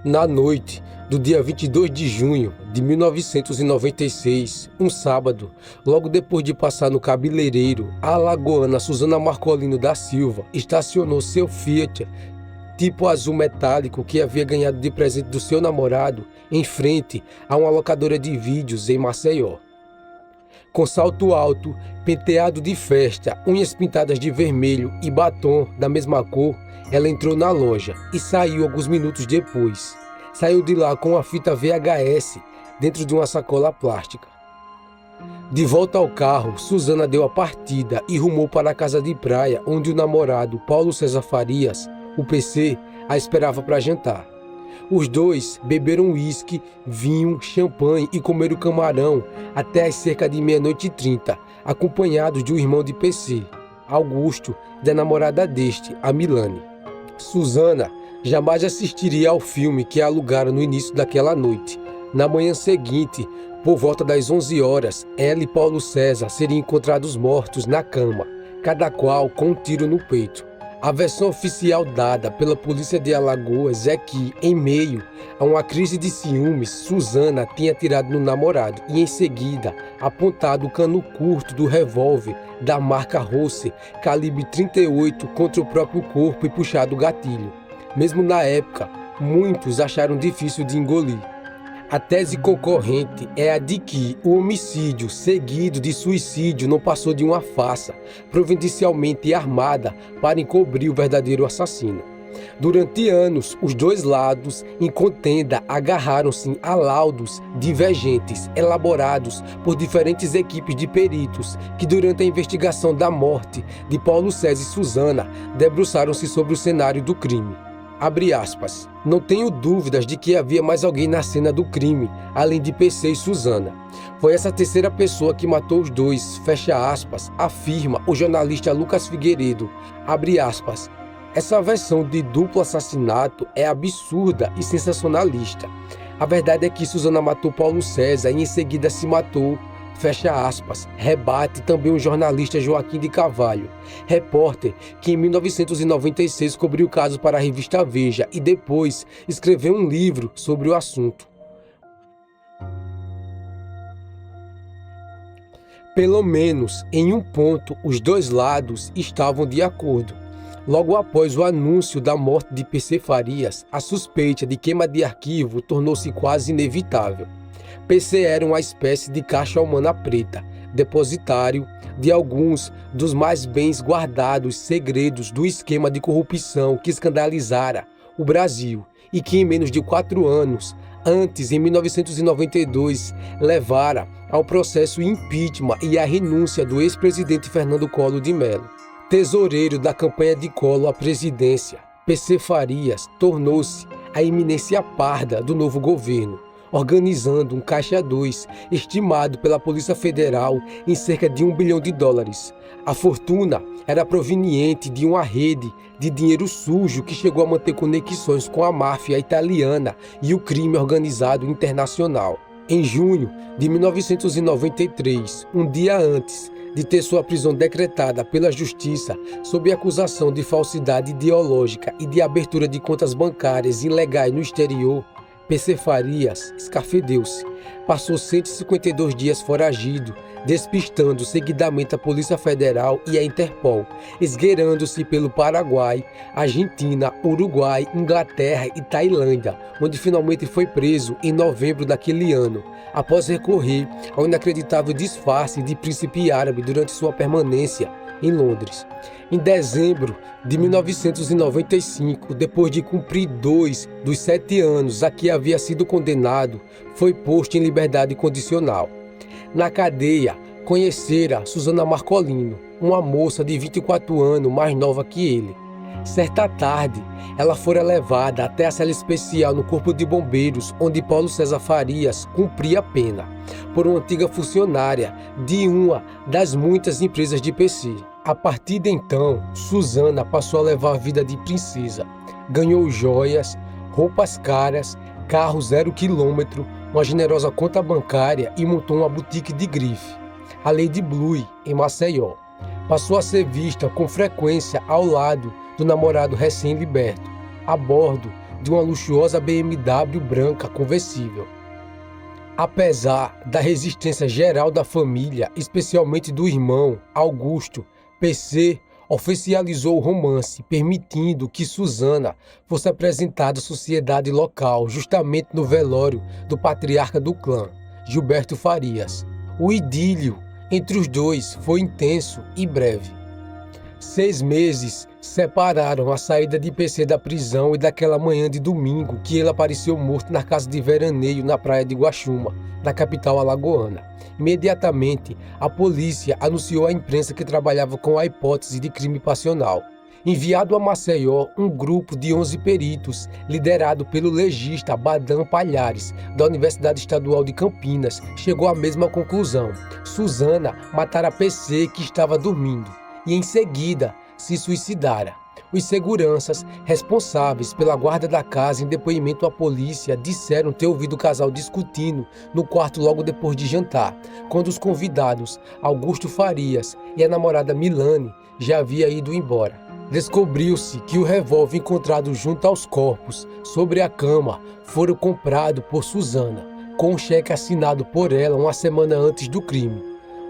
Na noite do dia 22 de junho de 1996, um sábado, logo depois de passar no cabeleireiro, a alagoana Suzana Marcolino da Silva estacionou seu Fiat tipo azul metálico que havia ganhado de presente do seu namorado em frente a uma locadora de vídeos em Maceió. Com salto alto, penteado de festa, unhas pintadas de vermelho e batom da mesma cor, ela entrou na loja e saiu alguns minutos depois. Saiu de lá com uma fita VHS dentro de uma sacola plástica. De volta ao carro, Suzana deu a partida e rumou para a casa de praia onde o namorado, Paulo César Farias, o PC, a esperava para jantar. Os dois beberam uísque, vinho, champanhe e comeram camarão até às cerca de 00h30, acompanhados de um irmão de PC, Augusto, da namorada deste, a Milane. Suzana jamais assistiria ao filme que alugaram no início daquela noite. Na manhã seguinte, por volta das 11 horas, ela e Paulo César seriam encontrados mortos na cama, cada qual com um tiro no peito. A versão oficial dada pela polícia de Alagoas é que, em meio a uma crise de ciúmes, Suzana tinha atirado no namorado e, em seguida, apontado o cano curto do revólver da marca Rossi, calibre 38, contra o próprio corpo e puxado o gatilho. Mesmo na época, muitos acharam difícil de engolir. A tese concorrente é a de que o homicídio seguido de suicídio não passou de uma farsa, providencialmente armada para encobrir o verdadeiro assassino. Durante anos, os dois lados em contenda agarraram-se a laudos divergentes elaborados por diferentes equipes de peritos que, durante a investigação da morte de Paulo César e Suzana, debruçaram-se sobre o cenário do crime. Abre aspas. Não tenho dúvidas de que havia mais alguém na cena do crime, além de PC e Suzana. Foi essa terceira pessoa que matou os dois, fecha aspas, afirma o jornalista Lucas Figueiredo. Abre aspas. Essa versão de duplo assassinato é absurda e sensacionalista. A verdade é que Suzana matou Paulo César e em seguida se matou. Fecha aspas, rebate também o jornalista Joaquim de Carvalho, repórter que em 1996 cobriu o caso para a revista Veja e depois escreveu um livro sobre o assunto. Pelo menos em um ponto os dois lados estavam de acordo. Logo após o anúncio da morte de PC Farias, a suspeita de queima de arquivo tornou-se quase inevitável. PC era uma espécie de caixa humana preta, depositário de alguns dos mais bem guardados segredos do esquema de corrupção que escandalizara o Brasil e que em menos de 4 anos, antes, em 1992, levara ao processo impeachment e à renúncia do ex-presidente Fernando Collor de Mello. Tesoureiro da campanha de Collor à presidência, PC Farias tornou-se a eminência parda do novo governo, organizando um caixa 2 estimado pela Polícia Federal em cerca de US$1 bilhão. A fortuna era proveniente de uma rede de dinheiro sujo que chegou a manter conexões com a máfia italiana e o crime organizado internacional. Em junho de 1993, um dia antes de ter sua prisão decretada pela Justiça sob acusação de falsidade ideológica e de abertura de contas bancárias ilegais no exterior, PC Farias escafedeu-se. Passou 152 dias foragido, despistando seguidamente a Polícia Federal e a Interpol, esgueirando-se pelo Paraguai, Argentina, Uruguai, Inglaterra e Tailândia, onde finalmente foi preso em novembro daquele ano, após recorrer ao inacreditável disfarce de príncipe árabe durante sua permanência em Londres. Em dezembro de 1995, depois de cumprir 2 dos 7 anos a que havia sido condenado, foi posto em liberdade condicional. Na cadeia, conhecera Suzana Marcolino, uma moça de 24 anos mais nova que ele. Certa tarde, ela fora levada até a cela especial no Corpo de Bombeiros, onde Paulo César Farias cumpria a pena, por uma antiga funcionária de uma das muitas empresas de PC. A partir de então, Suzana passou a levar a vida de princesa. Ganhou joias, roupas caras, carro 0 km, uma generosa conta bancária e montou uma boutique de grife, a Lady Blue, em Maceió. Passou a ser vista com frequência ao lado do namorado recém-liberto, a bordo de uma luxuosa BMW branca conversível. Apesar da resistência geral da família, especialmente do irmão, Augusto, PC oficializou o romance, permitindo que Susana fosse apresentada à sociedade local, justamente no velório do patriarca do clã, Gilberto Farias. O idílio entre os dois foi intenso e breve. 6 meses separaram a saída de PC da prisão e daquela manhã de domingo que ele apareceu morto na casa de veraneio na praia de Guaxuma, na capital alagoana. Imediatamente, a polícia anunciou à imprensa que trabalhava com a hipótese de crime passional. Enviado a Maceió, um grupo de 11 peritos, liderado pelo legista Badam Palhares, da Universidade Estadual de Campinas, chegou à mesma conclusão. Susana matara PC, que estava dormindo, e em seguida se suicidara. Os seguranças responsáveis pela guarda da casa, em depoimento à polícia, disseram ter ouvido o casal discutindo no quarto logo depois de jantar, quando os convidados, Augusto Farias e a namorada Milane, já havia ido embora. Descobriu-se que o revólver encontrado junto aos corpos, sobre a cama, fora comprado por Susana, com um cheque assinado por ela uma semana antes do crime.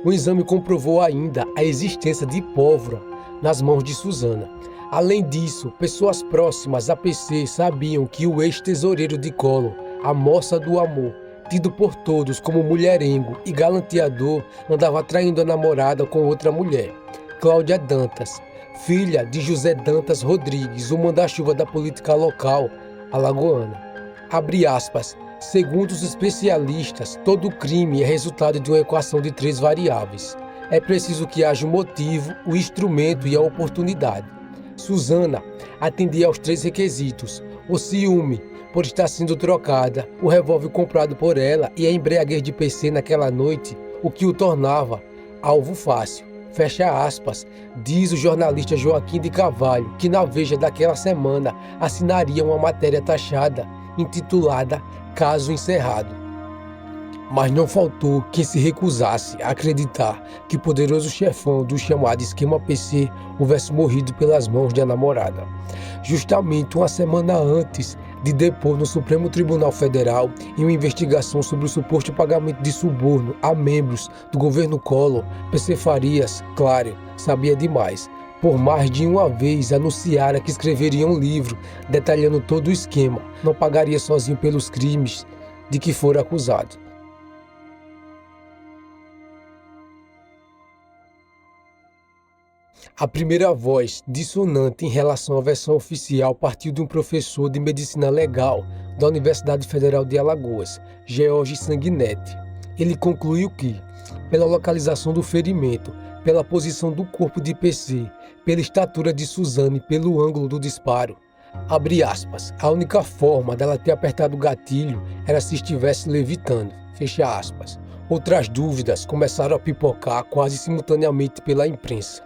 O exame comprovou ainda a existência de pólvora nas mãos de Susana. Além disso, pessoas próximas a PC sabiam que o ex-tesoureiro de Collor, a moça do amor, tido por todos como mulherengo e galanteador, andava traindo a namorada com outra mulher, Cláudia Dantas, filha de José Dantas Rodrigues, o manda-chuva da política local alagoana. Abre aspas. Segundo os especialistas, todo crime é resultado de uma equação de 3 variáveis. É preciso que haja o motivo, o instrumento e a oportunidade. Susana atendia aos 3 requisitos: o ciúme, por estar sendo trocada, o revólver comprado por ela e a embriaguez de PC naquela noite, o que o tornava alvo fácil. Fecha aspas, diz o jornalista Joaquim de Carvalho, que na Veja daquela semana assinaria uma matéria taxada, intitulada Caso Encerrado. Mas não faltou quem se recusasse a acreditar que o poderoso chefão do chamado esquema PC houvesse morrido pelas mãos da namorada. Justamente uma semana antes de depor no Supremo Tribunal Federal em uma investigação sobre o suposto pagamento de suborno a membros do governo Collor, PC Farias, claro, sabia demais. Por mais de uma vez anunciara que escreveria um livro detalhando todo o esquema, não pagaria sozinho pelos crimes de que fora acusado. A primeira voz dissonante em relação à versão oficial partiu de um professor de medicina legal da Universidade Federal de Alagoas, George Sanguinetti. Ele concluiu que, pela localização do ferimento, pela posição do corpo de PC, pela estatura de Susana e pelo ângulo do disparo, abre aspas, a única forma dela ter apertado o gatilho era se estivesse levitando, fecha aspas. Outras dúvidas começaram a pipocar quase simultaneamente pela imprensa.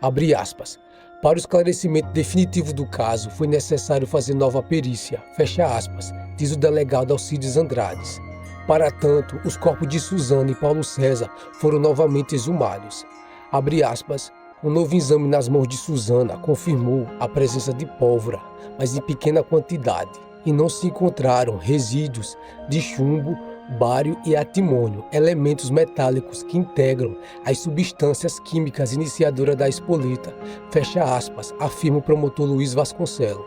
Abre aspas. Para o esclarecimento definitivo do caso, foi necessário fazer nova perícia, fecha aspas, diz o delegado Alcides Andrades. Para tanto, os corpos de Susana e Paulo César foram novamente exumados. Abre aspas. Um novo exame nas mãos de Susana confirmou a presença de pólvora, mas em pequena quantidade, e não se encontraram resíduos de chumbo, bário e antimônio, elementos metálicos que integram as substâncias químicas iniciadoras da espoleta, fecha aspas, afirma o promotor Luiz Vasconcelos.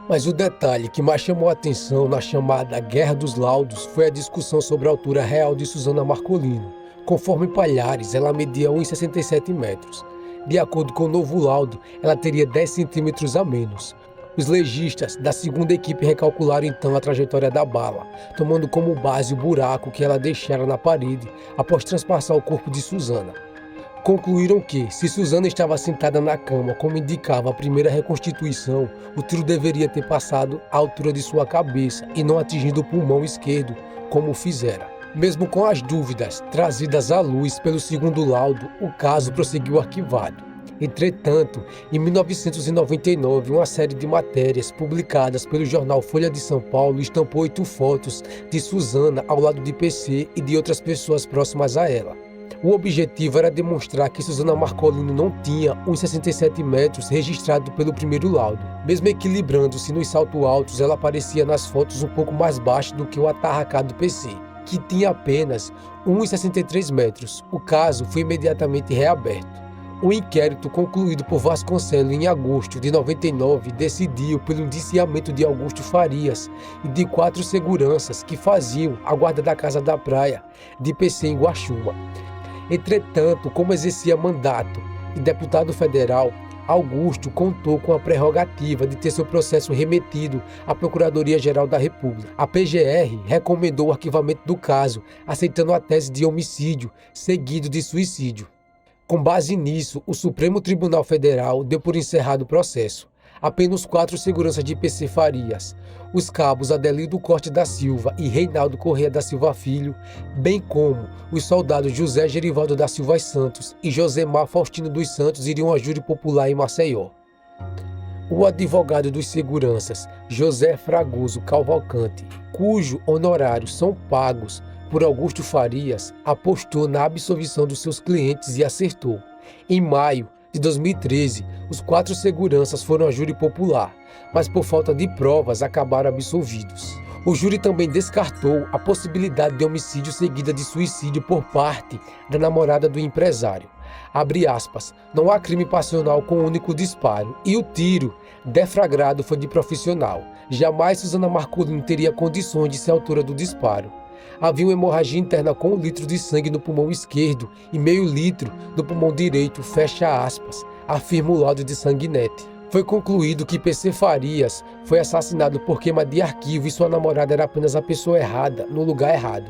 Mas o detalhe que mais chamou a atenção na chamada Guerra dos Laudos foi a discussão sobre a altura real de Susana Marcolino. Conforme Palhares, ela media 1,67 metros. De acordo com o novo laudo, ela teria 10 centímetros a menos. Os legistas da segunda equipe recalcularam então a trajetória da bala, tomando como base o buraco que ela deixara na parede após transpassar o corpo de Susana. Concluíram que, se Susana estava sentada na cama, como indicava a primeira reconstituição, o tiro deveria ter passado à altura de sua cabeça e não atingido o pulmão esquerdo, como o fizera. Mesmo com as dúvidas trazidas à luz pelo segundo laudo, o caso prosseguiu arquivado. Entretanto, em 1999, uma série de matérias publicadas pelo jornal Folha de São Paulo estampou 8 fotos de Susana ao lado de PC e de outras pessoas próximas a ela. O objetivo era demonstrar que Suzana Marcolino não tinha 1,67 metros registrado pelo primeiro laudo. Mesmo equilibrando-se nos saltos altos, ela aparecia nas fotos um pouco mais baixa do que o atarracado PC, que tinha apenas 1,63 metros. O caso foi imediatamente reaberto. O inquérito concluído por Vasconcelos em agosto de 99 decidiu pelo indiciamento de Augusto Farias e de 4 seguranças que faziam a guarda da casa da praia de PC em Guaxuma. Entretanto, como exercia mandato de deputado federal, Augusto contou com a prerrogativa de ter seu processo remetido à Procuradoria-Geral da República. A PGR recomendou o arquivamento do caso, aceitando a tese de homicídio seguido de suicídio. Com base nisso, o Supremo Tribunal Federal deu por encerrado o processo. Apenas 4 seguranças de PC Farias, os cabos Adelildo Corte da Silva e Reinaldo Correia da Silva Filho, bem como os soldados José Gerivaldo da Silva Santos e Josemar Faustino dos Santos iriam a júri popular em Maceió. O advogado dos seguranças, José Fragoso Cavalcante, cujo honorários são pagos por Augusto Farias, apostou na absolvição dos seus clientes e acertou. Em maio de 2013, os 4 seguranças foram a júri popular, mas por falta de provas acabaram absolvidos. O júri também descartou a possibilidade de homicídio seguida de suicídio por parte da namorada do empresário. Abre aspas, não há crime passional com um único disparo e o tiro deflagrado foi de profissional. Jamais Suzana Marcolino teria condições de ser autora do disparo. Havia uma hemorragia interna com 1 litro de sangue no pulmão esquerdo e meio litro no pulmão direito, fecha aspas, afirma o laudo de sanguinete. Foi concluído que PC Farias foi assassinado por queima de arquivo e sua namorada era apenas a pessoa errada, no lugar errado.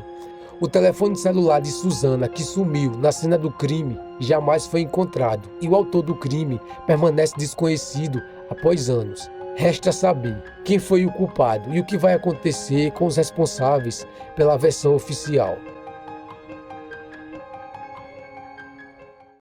O telefone celular de Suzana, que sumiu na cena do crime, jamais foi encontrado e o autor do crime permanece desconhecido após anos. Resta saber quem foi o culpado e o que vai acontecer com os responsáveis pela versão oficial.